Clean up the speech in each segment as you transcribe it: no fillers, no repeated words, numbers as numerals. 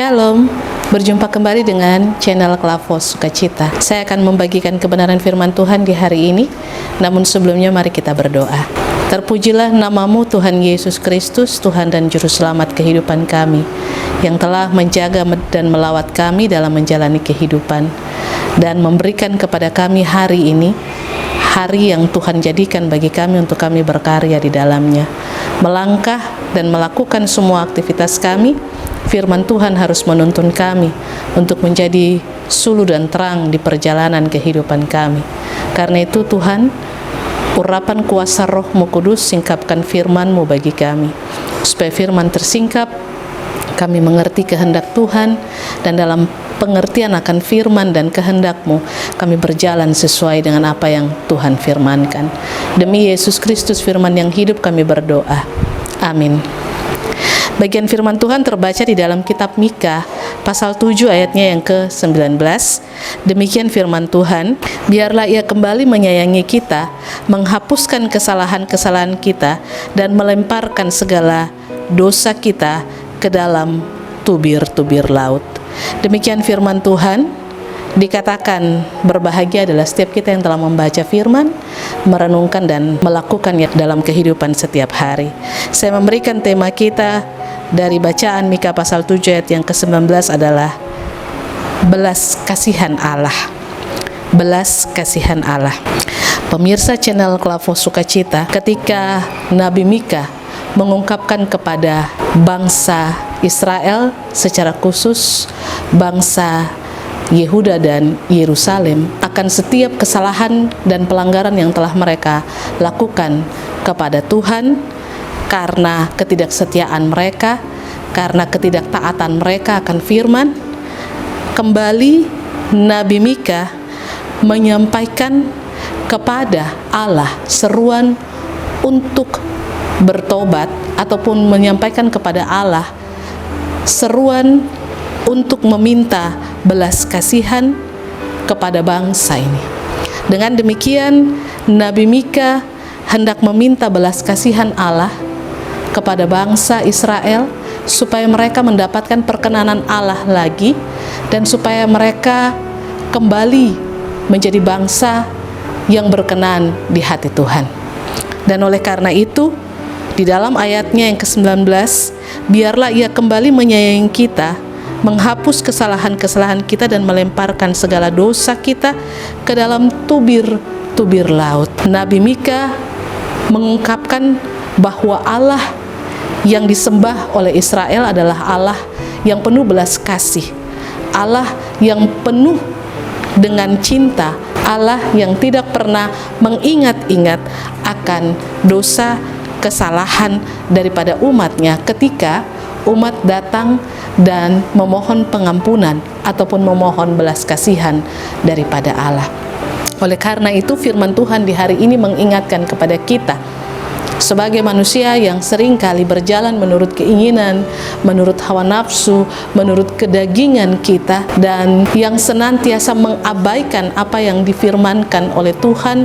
Shalom, berjumpa kembali dengan channel Klavos Sukacita. Saya akan membagikan kebenaran firman Tuhan di hari ini. Namun sebelumnya mari kita berdoa. Terpujilah namamu Tuhan Yesus Kristus, Tuhan dan Juru Selamat kehidupan kami, yang telah menjaga dan melawat kami dalam menjalani kehidupan, dan memberikan kepada kami hari ini, hari yang Tuhan jadikan bagi kami untuk kami berkarya di dalamnya. Melangkah dan melakukan semua aktivitas kami, firman Tuhan harus menuntun kami untuk menjadi suluh dan terang di perjalanan kehidupan kami. Karena itu Tuhan, urapan kuasa Roh-Mu Kudus, singkapkan firman-Mu bagi kami, supaya firman tersingkap, kami mengerti kehendak Tuhan, dan dalam pengertian akan firman dan kehendak-Mu, kami berjalan sesuai dengan apa yang Tuhan firmankan. Demi Yesus Kristus firman yang hidup kami berdoa. Amin. Bagian firman Tuhan terbaca di dalam kitab Mika pasal 7 ayatnya yang ke-19. Demikian firman Tuhan, biarlah Ia kembali menyayangi kita, menghapuskan kesalahan-kesalahan kita, dan melemparkan segala dosa kita ke dalam tubir-tubir laut. Demikian firman Tuhan. Dikatakan berbahagia adalah setiap kita yang telah membaca firman, merenungkan dan melakukannya dalam kehidupan setiap hari. Saya memberikan tema kita dari bacaan Mika pasal 7 ayat yang ke-19 adalah belas kasihan Allah. Belas kasihan Allah. Pemirsa channel Klavos Sukacita, ketika Nabi Mika mengungkapkan kepada bangsa Israel, secara khusus bangsa Yehuda dan Yerusalem, akan setiap kesalahan dan pelanggaran yang telah mereka lakukan kepada Tuhan, karena ketidaksetiaan mereka, karena ketidaktaatan mereka akan firman. Kembali Nabi Mika menyampaikan kepada Allah seruan untuk bertobat, ataupun menyampaikan kepada Allah seruan untuk meminta belas kasihan kepada bangsa ini. Dengan demikian, Nabi Mika hendak meminta belas kasihan Allah kepada bangsa Israel, supaya mereka mendapatkan perkenanan Allah lagi, dan supaya mereka kembali menjadi bangsa yang berkenan di hati Tuhan. Dan oleh karena itu, di dalam ayatnya yang ke-19, biarlah Ia kembali menyayangi kita, menghapus kesalahan-kesalahan kita, dan melemparkan segala dosa kita ke dalam tubir-tubir laut. Nabi Mika mengungkapkan bahwa Allah yang disembah oleh Israel adalah Allah yang penuh belas kasih, Allah yang penuh dengan cinta, Allah yang tidak pernah mengingat-ingat akan dosa kesalahan daripada umatnya ketika umat datang dan memohon pengampunan ataupun memohon belas kasihan daripada Allah. Oleh karena itu, firman Tuhan di hari ini mengingatkan kepada kita sebagai manusia yang sering kali berjalan menurut keinginan, menurut hawa nafsu, menurut kedagingan kita, dan yang senantiasa mengabaikan apa yang difirmankan oleh Tuhan,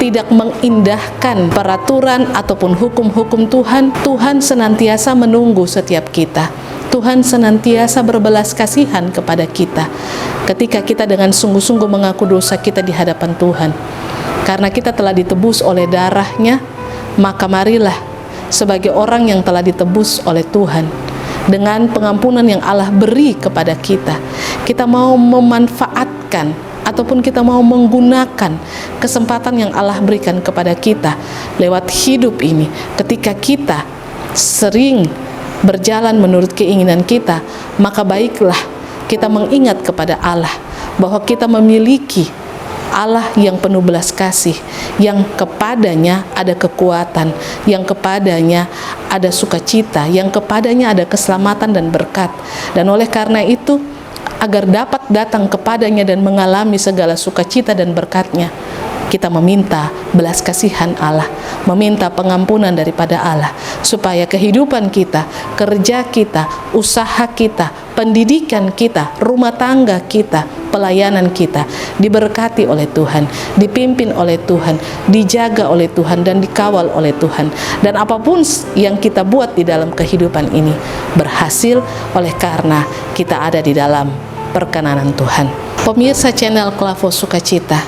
tidak mengindahkan peraturan ataupun hukum-hukum Tuhan. Tuhan senantiasa menunggu setiap kita. Tuhan senantiasa berbelas kasihan kepada kita ketika kita dengan sungguh-sungguh mengaku dosa kita di hadapan Tuhan. Karena kita telah ditebus oleh darah-Nya, maka marilah sebagai orang yang telah ditebus oleh Tuhan, dengan pengampunan yang Allah beri kepada kita, kita mau memanfaatkan ataupun kita mau menggunakan kesempatan yang Allah berikan kepada kita lewat hidup ini. Ketika kita sering berjalan menurut keinginan kita, maka baiklah kita mengingat kepada Allah bahwa kita memiliki Allah yang penuh belas kasih, yang kepadanya ada kekuatan, yang kepadanya ada sukacita, yang kepadanya ada keselamatan dan berkat. Dan oleh karena itu, agar dapat datang kepadanya dan mengalami segala sukacita dan berkat-Nya, kita meminta belas kasihan Allah, meminta pengampunan daripada Allah, supaya kehidupan kita, kerja kita, usaha kita, pendidikan kita, rumah tangga kita, pelayanan kita diberkati oleh Tuhan, dipimpin oleh Tuhan, dijaga oleh Tuhan, dan dikawal oleh Tuhan. Dan apapun yang kita buat di dalam kehidupan ini berhasil oleh karena kita ada di dalam perkenanan Tuhan. Pemirsa channel Klavos Sukacita,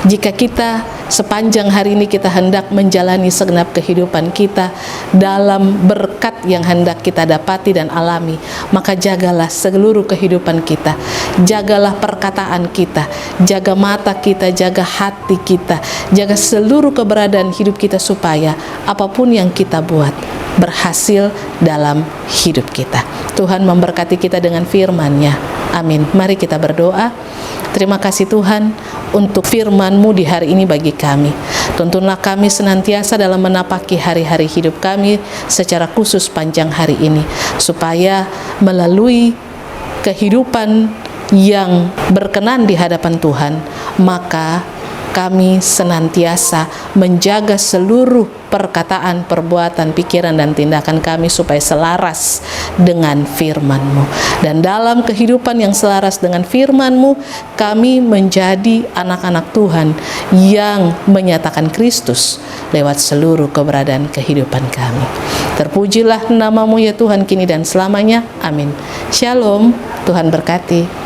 jika kita sepanjang hari ini kita hendak menjalani segenap kehidupan kita dalam berkat yang hendak kita dapati dan alami, maka jagalah seluruh kehidupan kita, jagalah perkataan kita, jaga mata kita, jaga hati kita, jaga seluruh keberadaan hidup kita, supaya apapun yang kita buat berhasil dalam hidup kita. Tuhan memberkati kita dengan firman-Nya. Amin. Mari kita berdoa. Terima kasih Tuhan untuk firman-Mu di hari ini bagi kami. Tuntunlah kami senantiasa dalam menapaki hari-hari hidup kami secara khusus panjang hari ini, supaya melalui kehidupan yang berkenan di hadapan Tuhan, maka kami senantiasa menjaga seluruh perkataan, perbuatan, pikiran, dan tindakan kami supaya selaras dengan firman-Mu. Dan dalam kehidupan yang selaras dengan firman-Mu, kami menjadi anak-anak Tuhan yang menyatakan Kristus lewat seluruh keberadaan kehidupan kami. Terpujilah nama-Mu ya Tuhan, kini dan selamanya. Amin. Shalom. Tuhan berkati.